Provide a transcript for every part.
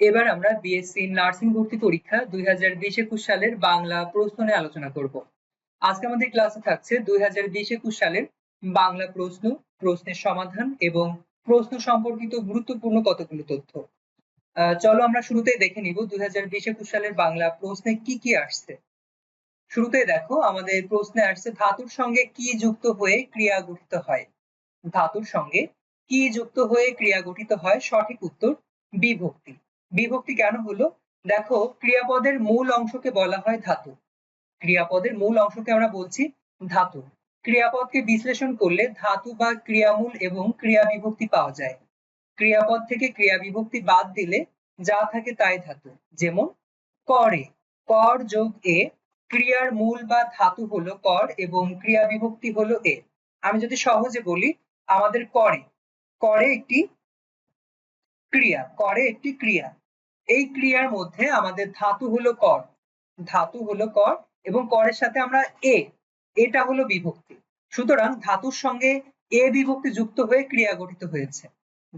এবার আমরা BSc nursing ভর্তি পরীক্ষা 2020-21 সালের বাংলা প্রশ্ন নিয়ে আলোচনা করব। আজকে আমাদের ক্লাসে থাকছে 2020-21 সালের বাংলা প্রশ্ন, প্রশ্নের সমাধান এবং প্রশ্ন সম্পর্কিত গুরুত্বপূর্ণ কতগুলো তথ্য। চলো আমরা শুরুতেই দেখে নিব 2020-21 সালের বাংলা প্রশ্নে কি কি আসছে। শুরুতেই দেখো আমাদের প্রশ্নে আসছে ধাতুর সঙ্গে কি যুক্ত হয়ে ক্রিয়া গঠিত হয়। ধাতুর সঙ্গে কি যুক্ত হয়ে ক্রিয়া গঠিত হয়? সঠিক উত্তর বিভক্তি। বিভক্তি কেন হলো? দেখো, ক্রিয়াপদের মূল অংশকে বলা হয় ধাতু। ক্রিয়াপদের মূল অংশকে আমরা বলছি ধাতু। ক্রিয়াপদকে বিশ্লেষণ করলে ধাতু বা ক্রিয়ামূল এবং ক্রিয়া বিভক্তি পাওয়া যায়। ক্রিয়াপদ থেকে ক্রিয়া বিভক্তি বাদ দিলে যা থাকে তাই ধাতু। যেমন করে, কর যোগ এ, ক্রিয়ার মূল বা ধাতু হলো কর এবং ক্রিয়া বিভক্তি হলো এ। আমি যদি সহজে বলি, আমাদের করে, করে একটি ক্রিয়া, করে একটি ক্রিয়া। এই ক্রিয়ার মধ্যে আমাদের ধাতু হলো কর, ধাতু হলো কর এবং করের সাথে আমরা এ, এটা হলো বিভক্তি। সুতরাং ধাতুর সঙ্গে এ বিভক্তি যুক্ত হয়ে ক্রিয়া গঠিত হয়েছে।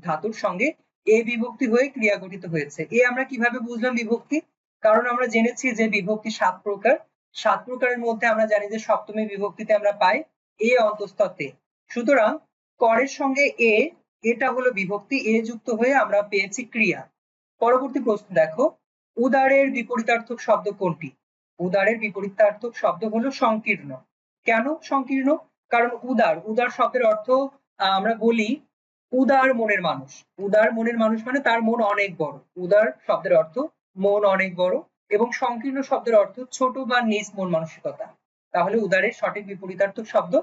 ধাতুর সঙ্গে এ বিভক্তি হয়ে ক্রিয়া গঠিত হয়েছে। এ আমরা কিভাবে বুঝলাম বিভক্তি? কারণ আমরা জেনেছি যে বিভক্তি 7 প্রকার। 7 প্রকারের মধ্যে আমরা জানি যে সপ্তমী বিভক্তিতে আমরা পাই এ অন্তঃস্থ তে। সুতরাং করের সঙ্গে এ, এটা হলো বিভক্তি, এ যুক্ত হয়ে আমরা পেয়েছি ক্রিয়া। পরবর্তী প্রশ্ন দেখো, উদারের বিপরীতার্থক শব্দ কোনটি? উদারের বিপরীতার্থক শব্দ হলো সংকীর্ণ। কেন সংকীর্ণ? কারণ উদার, উদার শব্দের অর্থ আমরা বলি উদার মনের মানুষ। উদার মনের মানুষ মানে তার মন অনেক বড়। উদার শব্দের অর্থ মন অনেক বড় এবং সংকীর্ণ শব্দের অর্থ ছোট বা নিচ মন মানসিকতা। তাহলে উদারের সঠিক বিপরীতার্থক শব্দ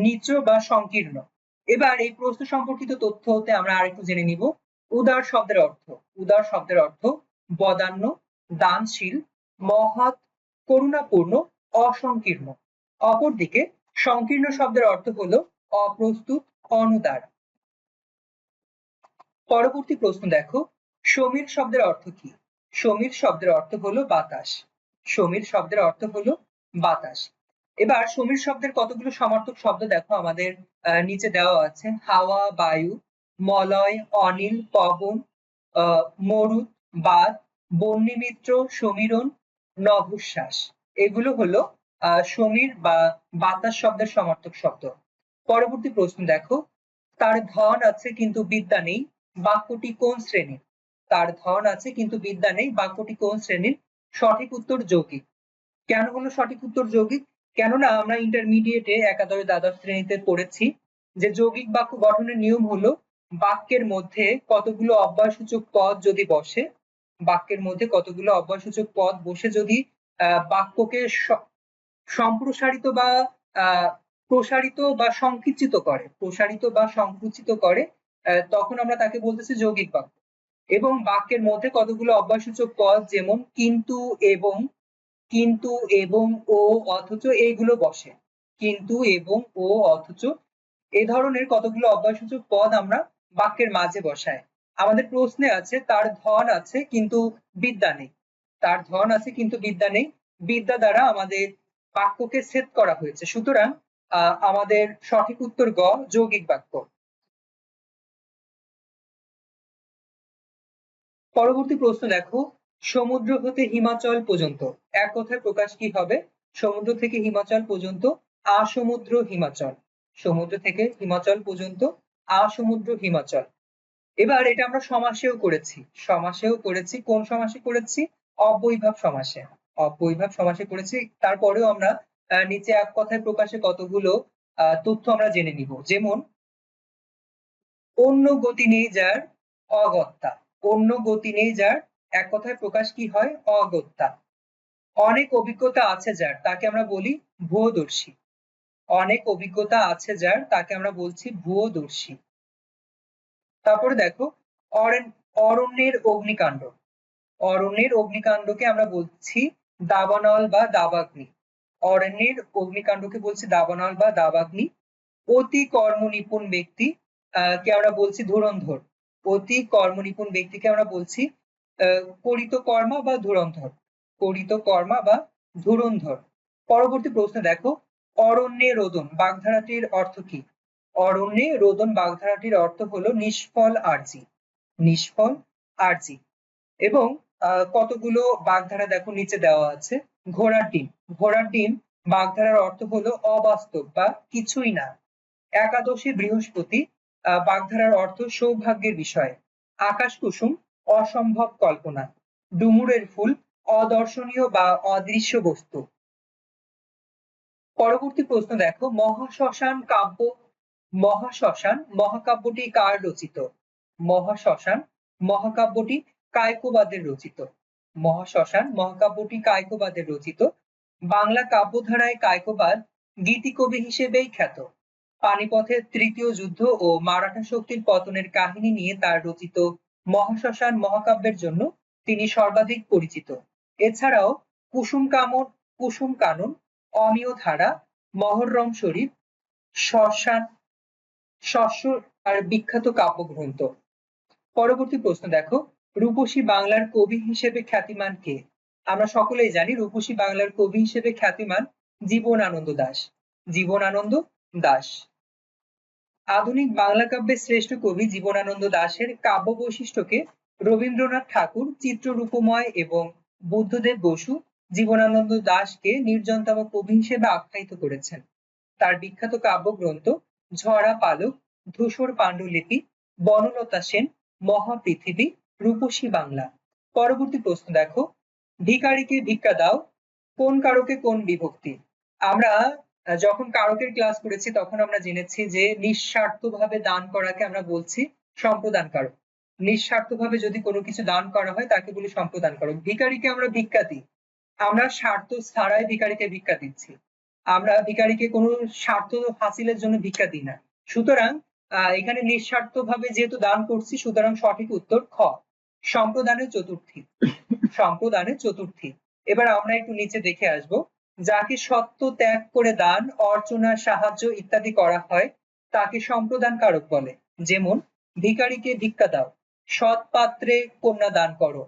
নিচ বা সংকীর্ণ। এবার এই প্রশ্ন সম্পর্কিত তথ্য হতে আমরা আরেকটু জেনে নিব। উদার শব্দের অর্থ, উদার শব্দের অর্থ বদান্য, দানশীল, মহৎ, করুণাপূর্ণ, অসংকীর্ণ। অপরদিকে সংকীর্ণ শব্দের অর্থ হলো অপ্রস্তুত, অনুদার। পরবর্তী প্রশ্ন দেখো, সমীর শব্দের অর্থ কি? সমীর শব্দের অর্থ হলো বাতাস। সমীর শব্দের অর্থ হলো বাতাস। এবার সমীর শব্দের কতগুলো সমার্থক শব্দ দেখো আমাদের নিচে দেওয়া আছে। হাওয়া, বায়ু, মলয়, অনিল, পবন, মরুত, বাদ, বহ্নিমিত্র, সমীরণ, নভোশ্বাস। এগুলো হলো সমীর বা বাতাস শব্দের সমার্থক শব্দ। পরবর্তী প্রশ্ন দেখো, তার ধন আছে কিন্তু বিদ্যা নেই, বাক্যটি কোন শ্রেণীর? তার ধন আছে কিন্তু বিদ্যা নেই, বাক্যটি কোন শ্রেণীর? সঠিক উত্তর যৌগিক। কেন হলো সঠিক উত্তর যৌগিক? কেননা আমরা ইন্টারমিডিয়েটে একাদশ দ্বাদশ শ্রেণীতে পড়েছি যে যৌগিক বাক্য গঠনের নিয়ম হলো বাক্যের মধ্যে কতগুলো অব্যয়সূচক পদ যদি বসে, বাক্যের মধ্যে কতগুলো অব্যয়সূচক পদ বসে যদি বাক্যকে সম্প্রসারিত বা প্রসারিত বা সংকুচিত করে, প্রসারিত বা সংকুচিত করে, তখন আমরা তাকে বলতেছি যৌগিক বাক্য। এবং বাক্যের মধ্যে কতগুলো অব্যয়সূচক পদ যেমন কিন্তু, এবং, কিন্তু, এবং, ও, অথচ, এইগুলো বসে। কিন্তু, এবং, ও, অথচ, এই ধরনের কতগুলো অব্যয়সূচক পদ আমরা বাক্যের মাঝে বসাই। আমাদের প্রশ্নে আছে তার ধন আছে কিন্তু বিদ্যা নেই। তার ধন আছে কিন্তু বিদ্যা নেই, বিদ্যা দ্বারা আমাদের বাক্যকে ছেদ করা হয়েছে। সুতরাং আমাদের সঠিক উত্তর গ, যৌগিক বাক্য। পরবর্তী প্রশ্ন দেখো, সমুদ্র হতে হিমাচল পর্যন্ত এক কথায় প্রকাশ কি হবে? সমুদ্র থেকে হিমাচল পর্যন্ত আসমুদ্র হিমাচল। সমুদ্র থেকে হিমাচল পর্যন্ত আসমুদ্র হিমাচল। এবার এটা আমরা সমাসেও করেছি, সমাসেও করেছি। কোন সমাসে করেছি? অব্যয়ীভাব সমাসে। অব্যয়ীভাব সমাসে করেছি। তারপরেও আমরা নিচে এক কথায় প্রকাশে কতগুলো তথ্য আমরা জেনে নিব। যেমন অন্য গতি নেই যার অগত্যা। অন্য গতি নেই যার এক কথায় প্রকাশ কি হয়? অগত্যা। অনেক অভিজ্ঞতা আছে যার, তাকে আমরা বলি ভূয়দর্শী। অনেক অভিজ্ঞতা আছে যার, তাকে আমরা বলছি ভূয়দর্শী। তারপরে দেখো, অরণ্যের অগ্নিকাণ্ড। অরণ্যের অগ্নিকাণ্ডকে আমরা বলছি দাবানল বা দাবাগ্নি। অরণ্যের অগ্নিকাণ্ডকে বলছি দাবানল বা দাবাগ্নি। অতি কর্মনিপুণ ব্যক্তি কে আমরা বলছি ধুরন্ধর। অতি কর্মনিপুণ ব্যক্তিকে আমরা বলছি করিতকর্মা বা ধুরন্ধর। করিতকর্মা বা ধুরন্ধর। পরবর্তী প্রশ্ন দেখো, অরণ্যে রোদন বাগধারাটির অর্থ কি? অরণ্যে রোদন বাগধারাটির অর্থ হলো নিষ্ফল আরজি। নিষ্ফল আরজি। এবং কতগুলো বাগধারা দেখো নিচে দেওয়া আছে। ঘোড়ার ডিম, ঘোড়ার ডিম বাগধারার অর্থ হলো অবাস্তব বা কিছুই না। একাদশী বৃহস্পতি বাগধারার অর্থ সৌভাগ্যের বিষয়। আকাশ কুসুম অসম্ভব কল্পনা। ডুমুরের ফুল অদর্শনীয় বা অদৃশ্য বস্তু। পরবর্তী প্রশ্ন দেখো, মহাশ্মশান কাব্য, মহাশ্মশান মহাকাব্যটি কার রচিত? মহাশ্মশান মহাকাব্যটি কায়কোবাদের রচিত। মহাশ্মশান মহাকাব্যটি কায়কোবাদের রচিত। বাংলা কাব্যধারায় কায়কোবাদ গীতিকবি হিসেবেই খ্যাত। পানিপথের তৃতীয় যুদ্ধ ও মারাঠা শক্তির পতনের কাহিনী নিয়ে তার রচিত মহাশ্মশান মহাকাব্যের জন্য তিনি সর্বাধিক পরিচিত। এছাড়াও কুসুম কানন, অমিয় ধারা, মহররম শরীফ, শ্মশান শস্য আর বিখ্যাত কাব্যগ্রন্থ। পরবর্তী প্রশ্ন দেখো, রূপসী বাংলার কবি হিসেবে খ্যাতিমান কে? আমরা সকলেই জানি রূপসী বাংলার কবি হিসেবে খ্যাতিমান জীবনানন্দ দাশ। জীবনানন্দ দাশ। আধুনিক বাংলা কাব্যের শ্রেষ্ঠ কবি জীবনানন্দ দাশের কাব্য বৈশিষ্ট্যকে রবীন্দ্রনাথ ঠাকুর চিত্ররূপময় এবং বুদ্ধদেব বসু জীবনানন্দ দাশকে নির্জনতম কবি হিসেবে আখ্যায়িত করেছেন। তার বিখ্যাত কাব্যগ্রন্থ ঝরা পালক, ধূসর পাণ্ডুলিপি, বনলতা সেন, মহাপৃথিবী, রূপসী বাংলা। পরবর্তী প্রশ্ন দেখো, ভিখারিকে ভিক্ষা দাও কোন কারকে কোন বিভক্তি? আমরা যখন কারকের ক্লাস করেছি তখন আমরা জেনেছি যে নিঃস্বার্থভাবে দান করাকে আমরা বলছি সম্প্রদান কারক। নিঃস্বার্থভাবে যদি কোনো কিছু দান করা হয় তাকে বলি সম্প্রদান কারক। ভিখারিকে আমরা ভিক্ষা দিই, আমরা স্বার্থ ছাড়াই ভিখারিকে ভিক্ষা দিচ্ছি। আমরা ভিখারিকে কোনো স্বার্থ হাসিলের জন্য ভিক্ষা দিই না। সুতরাং এখানে নিঃস্বার্থভাবে যেহেতু দান করছি, সুতরাং সঠিক উত্তর খ, সম্প্রদানের চতুর্থী। সম্প্রদানের চতুর্থী। এবার আমরা একটু নিচে দেখে আসব, যাকে সত্য ত্যাগ করে দান, অর্চনা, সাহায্য ইত্যাদি করা হয় তাকে সম্প্রদান কারক বলে। যেমন ভিখারিকে ভিক্ষা দাও, সৎ পাত্রে কন্যা দান করো,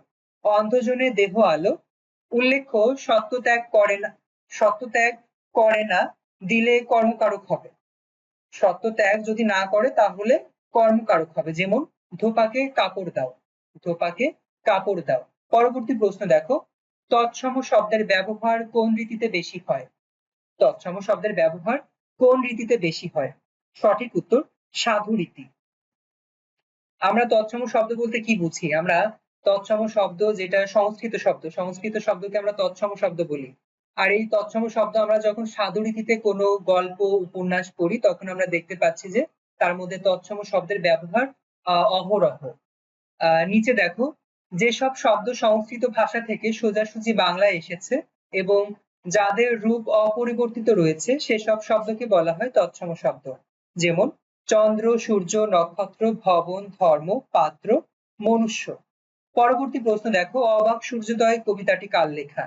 অন্ধজনে দেহ আলো। উল্লেখ্য সত্যত্যাগ করে না দিলে কর্মকারক হবে। সত্যত্যাগ যদি না করে তাহলে কর্মকারক হবে। যেমন ধোপাকে কাপড় দাও, ধোপাকে কাপড় দাও। পরবর্তী প্রশ্ন দেখো, তৎসম শব্দের ব্যবহার কোন রীতিতে বেশি হয়? তৎসম শব্দের ব্যবহার কোন রীতিতে বেশি হয়? সঠিক উত্তর সাধু রীতি। আমরা তৎসম শব্দ বলতে কি বুঝি? আমরা তৎসম শব্দ যেটা সংস্কৃত শব্দ, সংস্কৃত শব্দকে আমরা তৎসম শব্দ বলি। আর এই তৎসম শব্দ আমরা যখন সাধু রীতিতে কোনো গল্প উপন্যাস পড়ি তখন আমরা দেখতে পাচ্ছি যে তার মধ্যে তৎসম শব্দের ব্যবহার অহরহ। নিচে দেখো, যেসব শব্দ সংস্কৃত ভাষা থেকে সোজাসুজি বাংলায় এসেছে এবং যাদের রূপ অপরিবর্তিত রয়েছে সেসব শব্দকে বলা হয় তৎসম শব্দ। যেমন চন্দ্র, সূর্য, নক্ষত্র, ভবন, ধর্ম, পাত্র, মনুষ্য। পরবর্তী প্রশ্ন দেখো, অবাক সূর্যোদয় কবিতাটি কার লেখা?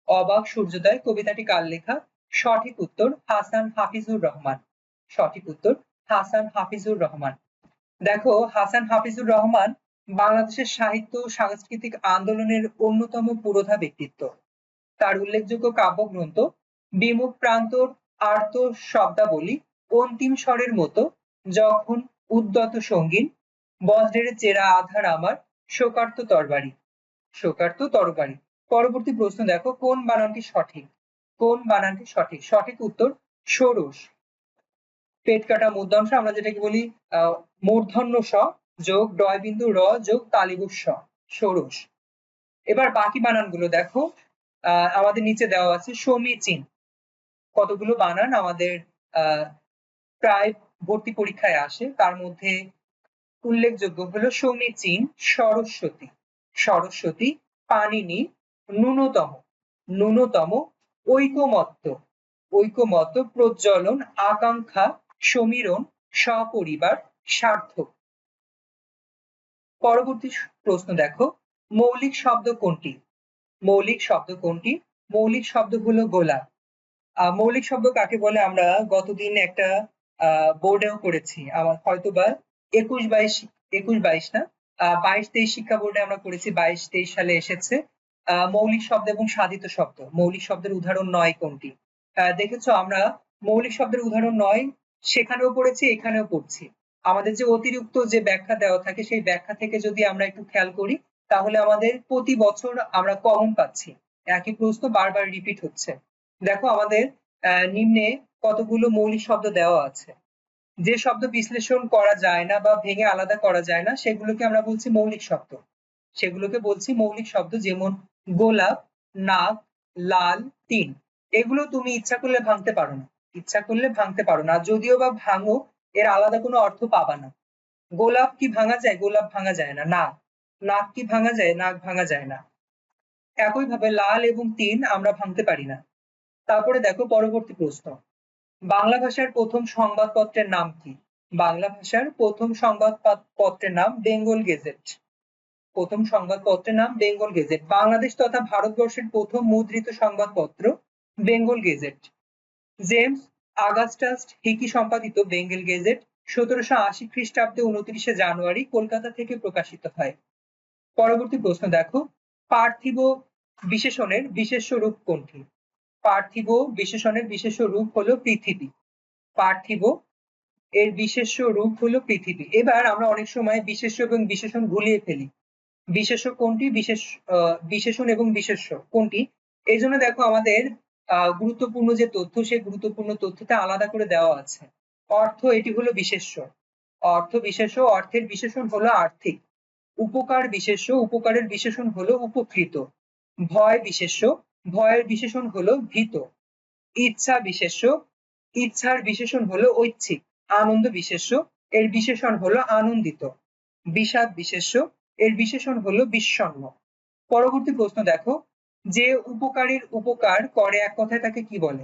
অবাক সূর্যোদয় কবিতাটি কার লেখা? সঠিক উত্তর হাসান হাফিজুর রহমান। সঠিক উত্তর হাসান হাফিজুর রহমান। দেখো, হাসান হাফিজুর রহমান বাংলাদেশের সাহিত্য সাংস্কৃতিক আন্দোলনের অন্যতম পুরোধা ব্যক্তিত্ব। তার উল্লেখযোগ্য কাব্যগ্রন্থ বিমুখ প্রান্তর, আর্ত শব্দাবলী, অন্তিম স্বরের মতো, যখন উদ্যত সঙ্গীন, বজ্রের চেরা আধার আমার, শোকার্ত তরবারি। শোকার্ত তরবারি। পরবর্তী প্রশ্ন দেখো, কোন বানানটি সঠিক? কোন বানানটি সঠিক? সঠিক উত্তর ষোড়শ। পেট কাটা মূর্ধন্য আমরা যেটাকে বলি মূর্ধন্য স যোগ ডয় বিন্দু র যোগ তালিবুস স, ষোড়শ। এবার বাকি বানানগুলো দেখো, আমাদের নিচে দেওয়া আছে সমীচীন। কতগুলো বানান আমাদের প্রায় ভর্তি পরীক্ষায় আসে, তার মধ্যে উল্লেখযোগ্য হলো সমীচীন, সরস্বতী, সরস্বতী, পানিনি, ন্যূনতম, ন্যূনতম, ঐকমত্য, ঐকমত্য, প্রজ্বলন, আকাঙ্ক্ষা, সমীরণ, সপরিবার, সার্থক। পরবর্তী প্রশ্ন দেখো, মৌলিক শব্দ কোনটি? মৌলিক শব্দ কোনটি? মৌলিক শব্দ হলো গোলাপ। মৌলিক শব্দ কাকে বলে আমরা গতদিন একটা বোর্ডেও করেছি, আমার হয়তোবা 21-22 না 22-23 শিক্ষা বোর্ডে আমরা করেছি, 22-23 সালে এসেছে। মৌলিক শব্দ এবং সাধিত শব্দ, মৌলিক শব্দের উদাহরণ নয় কোনটি? দেখেছো, আমরা মৌলিক শব্দের উদাহরণ নয় সেখানেও পড়েছি, এখানেও পড়ছি। আমাদের যে অতিরিক্ত যে ব্যাখ্যা দেওয়া থাকে সেই ব্যাখ্যা থেকে যদি আমরা একটু খেয়াল করি তাহলে আমাদের প্রতি বছর আমরা কমন পাচ্ছি, একই প্রশ্ন বারবার রিপিট হচ্ছে। দেখো আমাদের নিম্নে কতগুলো মৌলিক শব্দ দেওয়া আছে। যে শব্দ বিশ্লেষণ করা যায় না বা ভেঙে আলাদা করা যায় না সেগুলোকে আমরা বলছি মৌলিক শব্দ। সেগুলোকে বলছি মৌলিক শব্দ, যেমন গোলাপ, নাক, লাল, তিন। এগুলো তুমি ইচ্ছা করলে ভাঙতে পারো না, ইচ্ছা করলে ভাঙতে পারো না, যদিও বা ভাঙো এর আলাদা কোনো অর্থ পাবা না। গোলাপ কি ভাঙা যায়? গোলাপ ভাঙা যায় না। নাক, নাক কি ভাঙা যায়? নাক ভাঙা যায় না। একইভাবে লাল এবং তিন আমরা ভাঙতে পারি না। তারপরে দেখো পরবর্তী প্রশ্ন, বাংলা ভাষার প্রথম সংবাদপত্রের নাম কি? বাংলা ভাষার প্রথম সংবাদপত্রের নাম বেঙ্গল গেজেট। প্রথম সংবাদপত্রের নাম বেঙ্গল গেজেট। বাংলাদেশ তথা ভারতবর্ষের প্রথম মুদ্রিত সংবাদপত্র Bengal Gazette. James Augustus Hicky সম্পাদিত বেঙ্গল গেজেট 1780 খ্রিস্টাব্দে 29শে জানুয়ারি কলকাতা থেকে প্রকাশিত হয়। পরবর্তী প্রশ্ন দেখো, পার্থিব বিশেষণের বিশেষ্য রূপ কোনটি? পার্থিব বিশেষণের বিশেষ্য রূপ হলো পৃথিবী। পার্থিব এর বিশেষ্য রূপ হলো পৃথিবী। এবার আমরা অনেক সময় বিশেষ্য এবং বিশেষণ ভুলিয়ে ফেলি। বিশেষ্য কোনটি, বিশেষণ এবং বিশেষ্য কোনটি, এই জন্য দেখো আমাদের গুরুত্বপূর্ণ যে তথ্য, সেই গুরুত্বপূর্ণ তথ্যটা আলাদা করে দেওয়া আছে। অর্থ, এটি হলো বিশেষ্য। অর্থ বিশেষ্য, অর্থের বিশেষণ হলো আর্থিক। উপকার বিশেষ্য, উপকারের বিশেষণ হলো উপকৃত। ভয় বিশেষ্য, ভয়ের বিশেষণ হলো ভীত। ইচ্ছা বিশেষ্য, ইচ্ছার বিশেষণ হলো ঐচ্ছিক। আনন্দ বিশেষ্য, এর বিশেষণ হলো আনন্দিত। বিষাদ বিশেষ্য, এর বিশেষণ হলো বিষণ্ণ। পরবর্তী প্রশ্ন দেখো, যে উপকারীর উপকার করে এক কথায় তাকে কি বলে?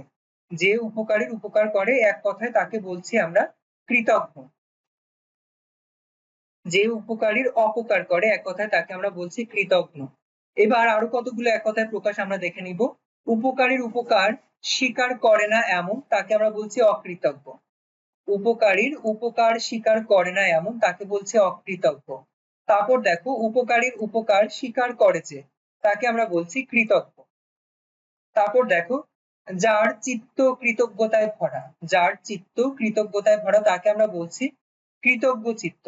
যে উপকারীর উপকার করে এক কথায় তাকে বলছি আমরা কৃতজ্ঞ। যে উপকারীর অপকার করে এক কথায় তাকে আমরা বলছি কৃতজ্ঞ। এবার আরো কতগুলো এক কথায় প্রকাশ আমরা দেখে নিব। উপকারীর উপকার স্বীকার করে না এমন তাকে আমরা বলছি অকৃতজ্ঞ। উপকারীর উপকার স্বীকার করে না এমন তাকে বলছে অকৃতজ্ঞ। তারপর দেখো, উপকারীর উপকার স্বীকার করেছে তাকে আমরা বলছি কৃতজ্ঞ। তারপর দেখো, যার চিত্ত কৃতজ্ঞতায় ভরা, যার চিত্ত কৃতজ্ঞতায় ভরা তাকে আমরা বলছি কৃতজ্ঞ চিত্ত।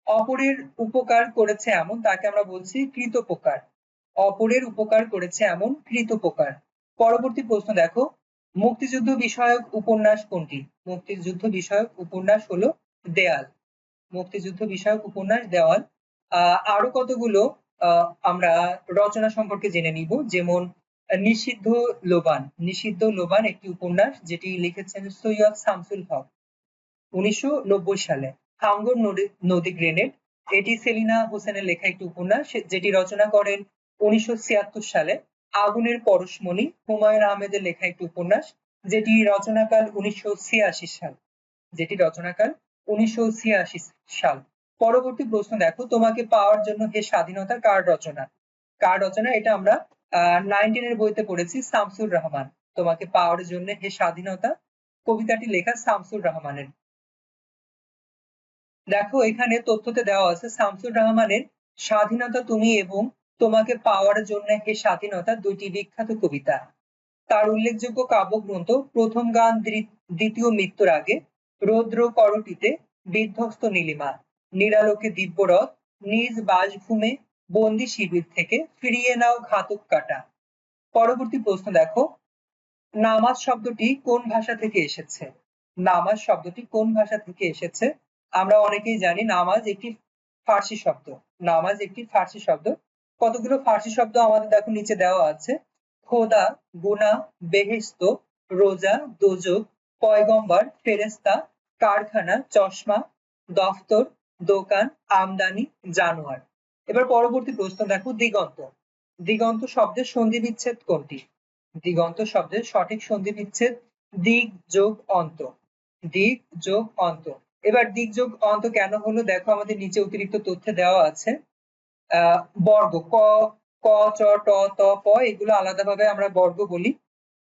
অপরের উপকার করেছে এমন তাকে আমরা বলছি কৃতোপকার। অপরের উপকার করেছে এমন কৃতোপকার। পরবর্তী প্রশ্ন দেখো, মুক্তিযুদ্ধ বিষয়ক উপন্যাস কোনটি? মুক্তিযুদ্ধ বিষয়ক উপন্যাস হলো দেয়াল। মুক্তিযুদ্ধ বিষয়ক উপন্যাস দেওয়াল। আরো কতগুলো আমরা রচনা সম্পর্কে জেনে নিব, যেমন নিষিদ্ধ লোবান। নিষিদ্ধ লোবান একটি উপন্যাস যেটি লিখেছেন সৈয়দ শামসুল হক 1990 সালে। হাঙ্গর নদী গ্রেনেড, এটি সেলিনা হোসেনের লেখা একটি উপন্যাস যেটি রচনা করেন 1976 সালে। আগুনের পরশমণি হুমায়ুন আহমেদের লেখা একটি উপন্যাস যেটি রচনাকাল 1986 সাল। যেটি রচনাকাল 1986 সাল। পরবর্তী প্রশ্ন দেখো, তোমাকে পাওয়ার জন্য হে স্বাধীনতা কার রচনা? কার রচনা? এটা আমরা 19 এর বইতে পড়েছি, শামসুর রহমান। তোমাকে পাওয়ার জন্য হে স্বাধীনতা কবিতাটি লেখা শামসুর রহমানের। দেখো এখানে তথ্যতে দেওয়া আছে শামসুর রহমানের স্বাধীনতা তুমি এবং তোমাকে পাওয়ার জন্য হে স্বাধীনতা দুইটি বিখ্যাত কবিতা। তার উল্লেখযোগ্য কাব্যগ্রন্থ প্রথম গান, দ্বিতীয় মৃত্যুর আগে, রৌদ্র করটিতে, বিধ্বস্ত নীলিমা, নিরালোকে দিব্যরথ, নিজ বাসভূমে, বন্দি শিবির থেকে, ফিরিয়ে নাও ঘাতক কাটা। পরবর্তী প্রশ্ন দেখো, নামাজ শব্দটি কোন ভাষা থেকে এসেছে? নামাজ শব্দটি কোন ভাষা থেকে এসেছে? আমরা অনেকেই জানি নামাজ একটি ফার্সি শব্দ। নামাজ একটি ফার্সি শব্দ। কতগুলো ফার্সি শব্দ আমাদের দেখো নিচে দেওয়া আছে। খোদা, গুনাহ, বেহেশত, রোজা, দোজক, পয়গম্বর, ফেরেশতা, কারখানা, চশমা, দফতর, দোকান, আমদানি, জানোয়ার। এবার পরবর্তী প্রশ্ন দেখো, দিগন্ত। দিগন্ত শব্দের সন্ধি বিচ্ছেদ কোনটি? দিগন্ত শব্দের সঠিক সন্ধি বিচ্ছেদ দিক যোগ অন্ত। দিক যোগ অন্ত। এবার দিক যোগ অন্ত কেন হলো দেখো আমাদের নিচে অতিরিক্ত তথ্য দেওয়া আছে। বর্গ ক, ক, চ, ট, ত, প এগুলো আলাদাভাবে আমরা বর্গ বলি।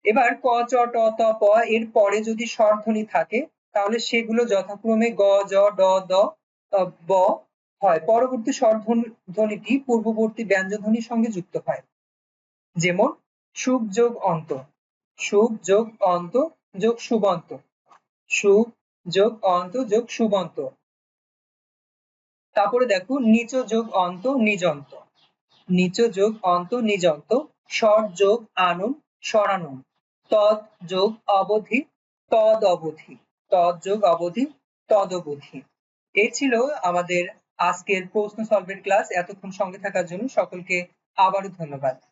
এবার ক, চ, ট, ত, প এর পরে যদি স্বরধ্বনি থাকে তাহলে সেগুলো যথাক্রমে গ, জ, ড, দ, ব হয়। পরবর্তী স্বরধ্বনিটি পূর্ববর্তী ব্যঞ্জনধ্বনির সঙ্গে যুক্ত হয়। যেমন সুখ যোগ অন্ত, সুখ যোগ অন্ত যোগ সুবন্ত, সুখ যোগ অন্ত যোগ সুবন্ত। তারপরে দেখো নিচ যোগ অন্ত, নিজন্ত, নিচ যোগ অন্ত নিজন্ত, স্বর যোগ আনুন স্বরানুন, তদ যোগ অবধি তদ অবধি, তদ যোগ অবধি তদবধি। এই ছিল আমাদের আজকের প্রশ্ন সলভের ক্লাস। এতক্ষণ সঙ্গে থাকার জন্য সকলকে আবারও ধন্যবাদ।